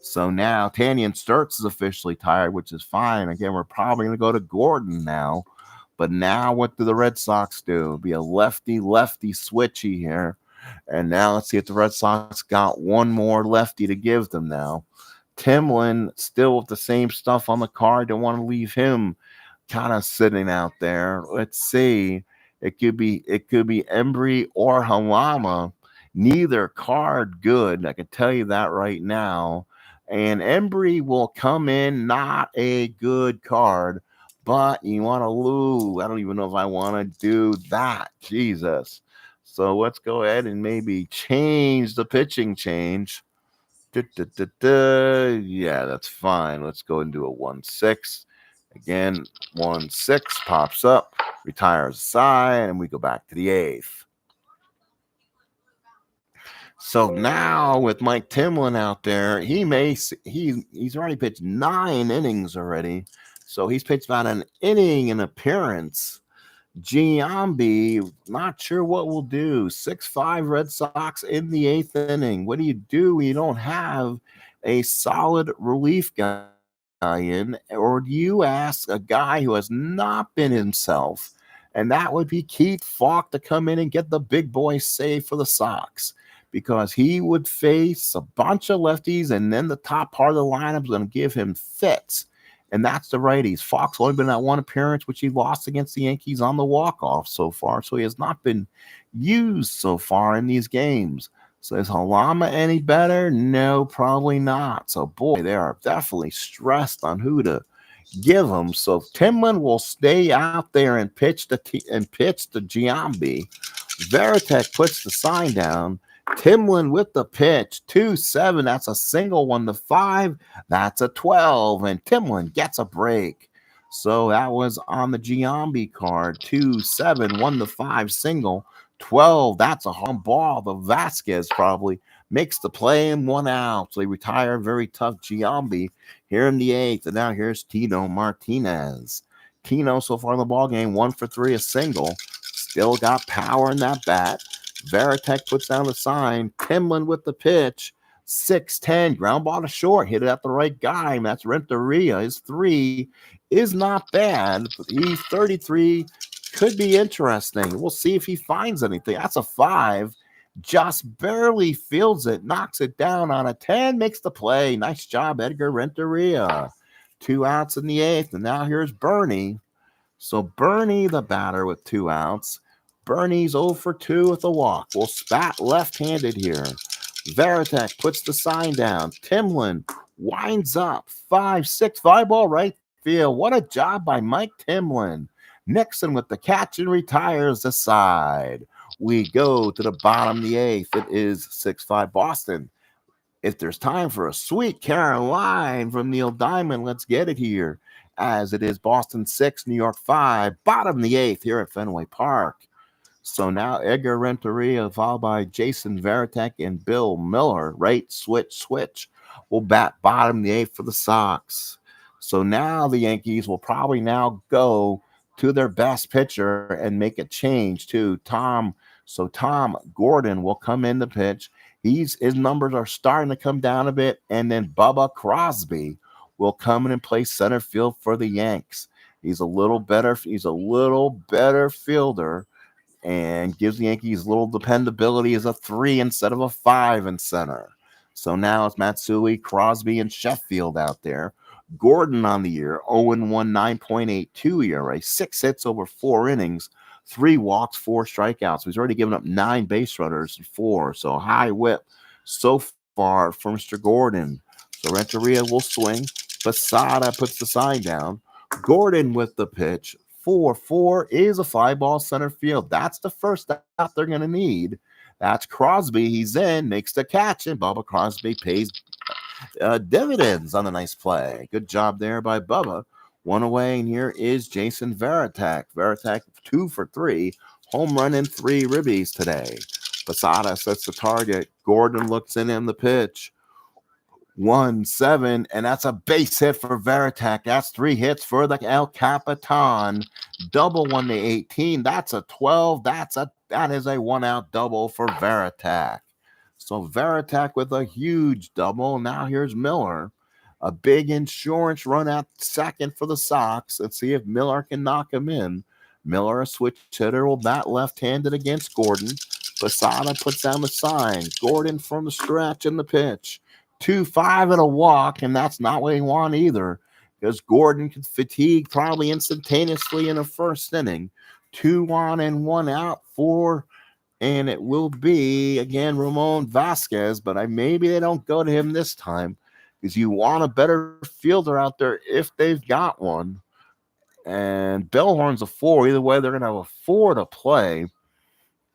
So now Tanyan Sturts is officially tired, which is fine. Again, we're probably going to go to Gordon now. But now what do the Red Sox do? It'll be a lefty-lefty switchy here. And now let's see if the Red Sox got one more lefty to give them now. Timlin still with the same stuff on the card. Don't want to leave him kind of sitting out there. Let's see. It could be Embry or Halama. Neither card good. I can tell you that right now. And Embry will come in, not a good card, but you want to lose. I don't even know if I want to do that. Jesus. So let's go ahead and maybe change the pitching change. Yeah, that's fine. Let's go and do a 1-6. Again, 1-6 pops up, retires side, and we go back to the 8th. So now with Mike Timlin out there, he's already pitched 9 innings already. So he's pitched about an inning in appearance. Giambi, not sure what we'll do. 6-5 Red Sox in the 8th inning. What do you do when you don't have a solid relief guy in? Or do you ask a guy who has not been himself? And that would be Keith Falk to come in and get the big boy save for the Sox. Because he would face a bunch of lefties, and then the top part of the lineup is going to give him fits. And that's the righties. Fox only been at one appearance, which he lost against the Yankees on the walk-off so far. So he has not been used so far in these games. So is Halama any better? No, probably not. So, boy, they are definitely stressed on who to give them. So Timlin will stay out there and pitch to Giambi. Veritek puts the sign down. Timlin with the pitch, 2-7. That's a single. 1-5. That's a 12. And Timlin gets a break. So that was on the Giambi card. 2-7, 1-5 single. 12. That's a home ball. The Vasquez probably makes the play and 1 out. So they retire very tough Giambi here in the 8th. And now here's Tino Martinez. Tino so far in the ball game, 1 for 3, a single. Still got power in that bat. Veritek puts down the sign. Timlin with the pitch. 6-10. Ground ball to short. Hit it at the right guy. And that's Renteria. His 3 is not bad. He's 33. Could be interesting. We'll see if he finds anything. That's a 5. Just barely fields it. Knocks it down on a 10. Makes the play. Nice job, Edgar Renteria. 2 outs in the 8th. And now here's Bernie. So Bernie, the batter, with 2 outs. Bernie's 0 for 2 with a walk. Will spat left-handed here. Varitek puts the sign down. Timlin winds up 5-6 fly ball right field. What a job by Mike Timlin. Nixon with the catch and retires the side. We go to the bottom of the eighth. It is 6-5 Boston. If there's time for a sweet Caroline from Neil Diamond, let's get it here. As it is Boston 6, New York 5, bottom of the eighth here at Fenway Park. So now Edgar Renteria, followed by Jason Varitek and Bill Miller, right? Switch. Will bat bottom of the eighth for the Sox. So now the Yankees will probably now go to their best pitcher and make a change to Tom. So Tom Gordon will come in to pitch. His numbers are starting to come down a bit. And then Bubba Crosby will come in and play center field for the Yanks. He's a little better fielder and gives the Yankees a little dependability as a 3 instead of a 5 in center. So now it's Matsui, Crosby, and Sheffield out there. Gordon on the year, 0-1, 9.82 ERA, 6 hits over 4 innings, 3 walks, 4 strikeouts. He's already given up 9 base runners and 4, so high whip so far for Mr. Gordon. So Renteria will swing. Posada puts the sign down. Gordon with the pitch. 4-4 is a fly ball center field. That's the first out they're going to need. That's Crosby. He's in, makes the catch, and Bubba Crosby pays dividends on the nice play. Good job there by Bubba. 1 away, and here is Jason Varitek. Varitek 2 for 3. Home run and 3 ribbies today. Posada sets the target. Gordon looks in the pitch. 1-7, and that's a base hit for Varitek. That's 3 hits for the El Capitan. Double 1 to 18. That's a 12. That is a 1-out double for Varitek. So Varitek with a huge double. Now here's Miller. A big insurance run at second for the Sox. Let's see if Miller can knock him in. Miller, a switch hitter, will bat left-handed against Gordon. Posada puts down the sign. Gordon from the stretch in the pitch. 2-5 and a walk, and that's not what he want either, because Gordon could fatigue probably instantaneously in the first inning. 2 on and 1 out for, and it will be again Ramon Vasquez, but maybe they don't go to him this time, because you want a better fielder out there if they've got one. And Bellhorn's a 4. Either way, they're going to have a 4 to play.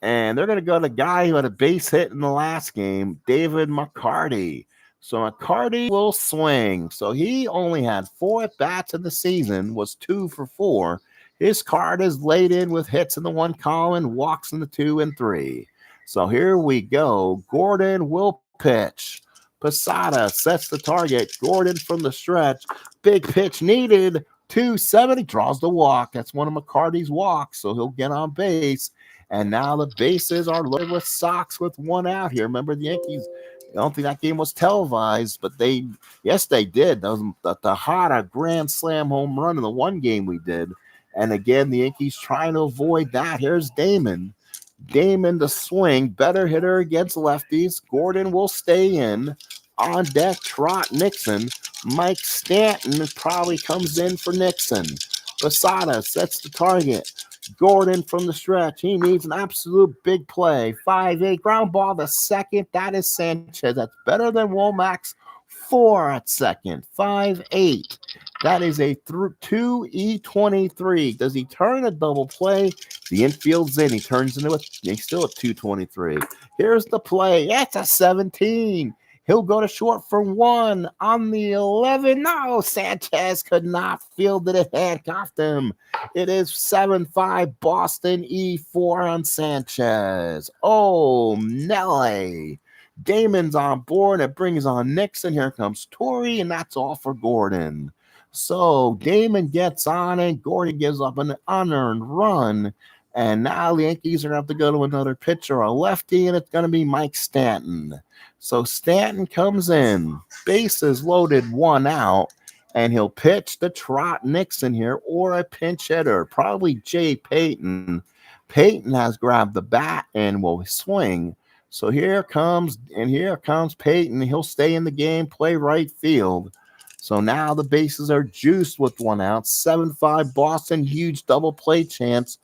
And they're going to go to the guy who had a base hit in the last game, David McCarty. So McCarty will swing. So he only had 4 at-bats in the season, was 2 for 4. His card is laid in with hits in the 1 column, walks in the 2 and 3. So here we go. Gordon will pitch. Posada sets the target. Gordon from the stretch. Big pitch needed. 2-7. He draws the walk. That's one of McCarty's walks, so he'll get on base. And now the bases are loaded with Sox with 1 out here. Remember, the Yankees, I don't think that game was televised, but they did. The Tejada grand slam home run in the 1 game we did. And again, the Yankees trying to avoid that. Here's Damon. Damon to swing. Better hitter against lefties. Gordon will stay in. On deck, Trot Nixon. Mike Stanton probably comes in for Nixon. Posada sets the target. Gordon from the stretch. He needs an absolute big play. 5-8 ground ball to second. That is Sanchez. That's better than Womack's 4 at second. 5-8. That is a 2E23. Does he turn a double play? The infield's in. He turns into he's still at 223. Here's the play. That's a 17. He'll go to short for 1 on the 11. No, Sanchez could not field it. It handcuffed him. It is 7-5 Boston E4 on Sanchez. Oh, Nelly. Damon's on board. It brings on Nixon. Here comes Torrey, and that's all for Gordon. So Damon gets on, and Gordon gives up an unearned run. And now the Yankees are going to have to go to another pitcher, a lefty, and it's going to be Mike Stanton. So Stanton comes in, bases loaded, 1 out, and he'll pitch to Trot Nixon here, or a pinch hitter, probably Jay Payton. Payton has grabbed the bat and will swing. So here comes Payton. He'll stay in the game, play right field. So now the bases are juiced with 1 out. 7-5 Boston, huge double play chance.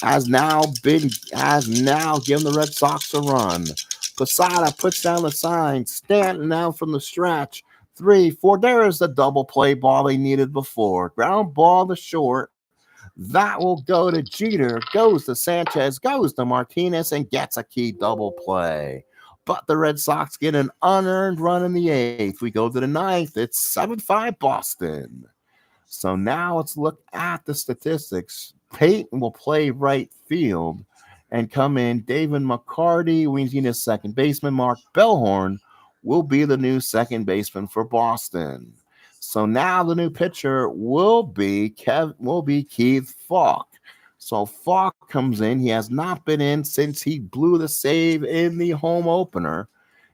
has now given the Red Sox a run. Posada puts down the sign. Stanton now from the stretch. 3-4. There's the double play ball they needed before. Ground ball to short. That will go to Jeter. Goes to Sanchez. Goes to Martinez and gets a key double play. But the Red Sox get an unearned run in the eighth. We go to the ninth. It's 7-5 Boston. So now let's look at the statistics. Peyton will play right field and come in. David McCarty, Ween's second baseman. Mark Bellhorn will be the new second baseman for Boston. So now the new pitcher will be Keith Falk. So Falk comes in. He has not been in since he blew the save in the home opener.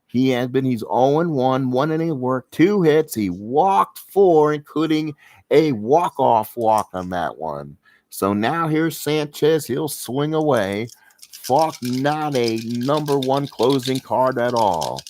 He's 0-1, 1 inning work, 2 hits. He walked 4, including a walk-off walk on that one. So now here's Sanchez. He'll swing away. Falk not a number one closing card at all.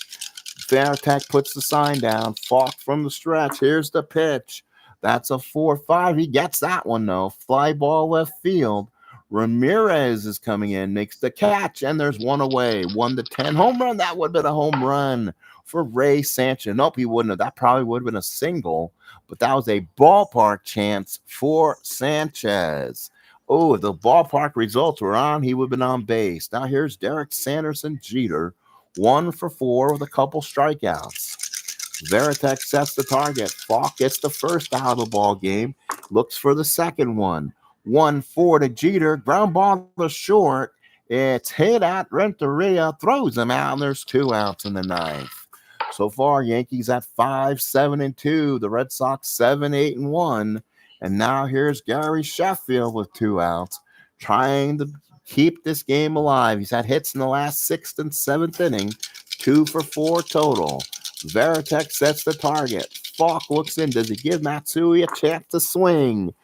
Varitek puts the sign down. Falk from the stretch. Here's the pitch. That's a 4-5. He gets that one, though. Fly ball left field. Ramirez is coming in, makes the catch, and there's one away. 1-10 home run. That would have been a home run for Ray Sanchez. Nope, he wouldn't have. That probably would have been a single, but that was a ballpark chance for Sanchez. Oh, if the ballpark results were on, he would have been on base. Now here's Derek Sanderson Jeter, 1-for-4 with a couple strikeouts. Varitek sets the target. Falk gets the first out of the ball game. Looks for the second one. 1-4 to Jeter. Ground ball to short. It's hit at Renteria. Throws him out, and there's 2 outs in the ninth. So far, Yankees at 5-7-2. The Red Sox 7-8-1. And now here's Gary Sheffield with 2 outs, trying to keep this game alive. He's had hits in the last 6th and 7th inning. 2-for-4 total. Varitek sets the target. Falk looks in. Does he give Matsui a chance to swing?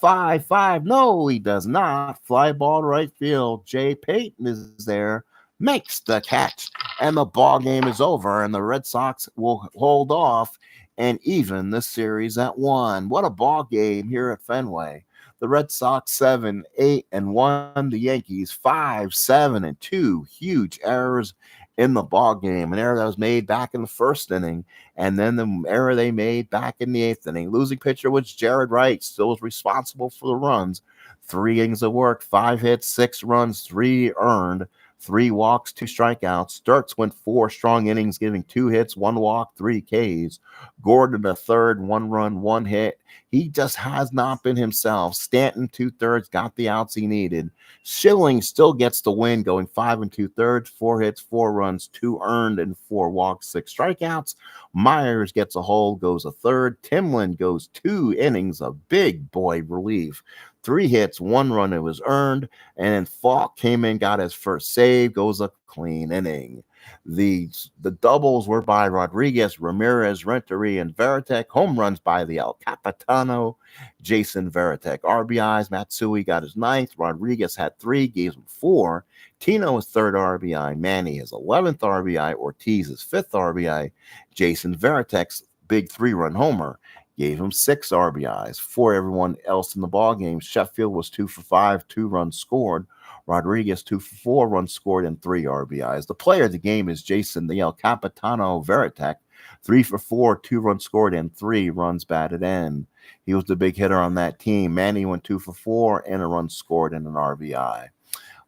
5-5. No, he does not. Fly ball to right field. Jay Payton is there. Makes the catch. And the ball game is over. And the Red Sox will hold off and even the series at 1. What a ball game here at Fenway. The Red Sox 7-8-1. The Yankees 5-7-2. Huge errors in the ball game. An error that was made back in the first inning, and then the error they made back in the 8th inning. Losing pitcher was Jared Wright, still was responsible for the runs. 3 innings of work, 5 hits, 6 runs, 3 earned, 3 walks, 2 strikeouts. Sturtz went 4 strong innings, giving 2 hits, 1 walk, 3 Ks. Gordon a third, 1 run, 1 hit. He just has not been himself. Stanton 2/3 got the outs he needed. Schilling still gets the win, going 5 2/3, 4 hits, 4 runs, 2 earned, and 4 walks, 6 strikeouts. Myers gets a hole, goes a third. Timlin goes 2 innings of big boy relief. 3 hits, 1 run, it was earned, and then Falk came in, got his first save, goes a clean inning. The doubles were by Rodriguez, Ramirez, Renteria, and Varitek. Home runs by the El Capitano, Jason Varitek. RBIs, Matsui got his 9th. Rodriguez had 3, gave him 4. Tino his 3rd RBI. Manny his 11th RBI. Ortiz his 5th RBI. Jason Varitek's big 3-run homer gave him 6 RBIs. For everyone else in the ballgame, Sheffield was 2-for-5, 2 runs scored. Rodriguez 2-for-4 runs scored and 3 RBIs. The player of the game is Jason the El Capitano Varitek, 3-for-4, 2 runs scored and 3 runs batted in. He was the big hitter on that team. Manny went 2-for-4 and a run scored and an RBI.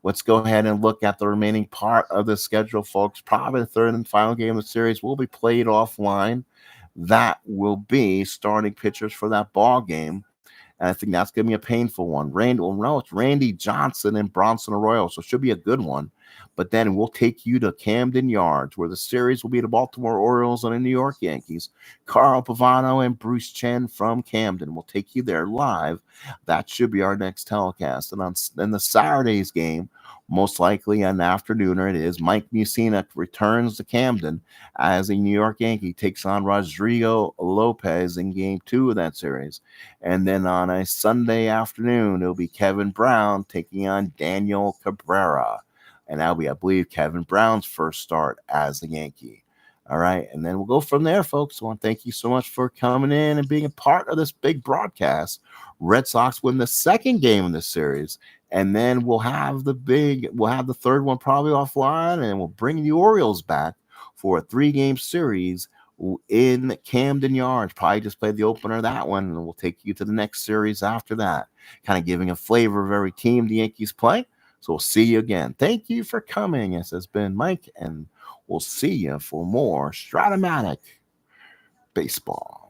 Let's go ahead and look at the remaining part of the schedule, folks. Probably the third and final game of the series will be played offline. That will be starting pitchers for that ball game. And I think that's going to be a painful one. It's Randy Johnson and Bronson Arroyo, so it should be a good one. But then we'll take you to Camden Yards, where the series will be the Baltimore Orioles and the New York Yankees. Carl Pavano and Bruce Chen from Camden will take you there live. That should be our next telecast. And on the Saturday's game, most likely an afternooner, it is Mike Mussina returns to Camden as a New York Yankee, takes on Rodrigo Lopez in game 2 of that series. And then on a Sunday afternoon, it'll be Kevin Brown taking on Daniel Cabrera. And that'll be, I believe, Kevin Brown's first start as a Yankee. All right. And then we'll go from there, folks. I want to thank you so much for coming in and being a part of this big broadcast. Red Sox win the second game in this series, And then we'll have the third one probably offline, and we'll bring the Orioles back for a 3-game series in Camden Yards. Probably just play the opener of that one, and we'll take you to the next series after that, kind of giving a flavor of every team the Yankees play. So we'll see you again. Thank you for coming. This has been Mike, and we'll see you for more Stratomatic Baseball.